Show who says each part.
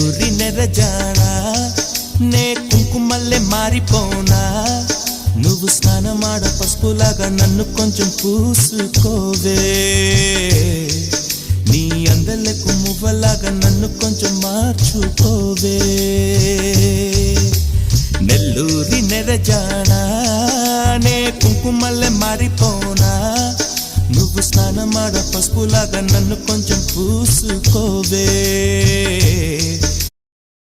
Speaker 1: నెల్లూరి నెరజానా నే కుంకుమల్లే మారిపోనా నువ్వు స్నానమాడ పసుపులాగా నన్ను కొంచెం పూసుకోవే నీ అందలకు మువ్వలాగా నన్ను కొంచెం మార్చుకోవే నెల్లూరి నెరజానా నే కుంకుమల్లే మారిపోనా నువ్వు స్నానమాడ పసుపులాగా నన్ను కొంచెం పూసుకోవే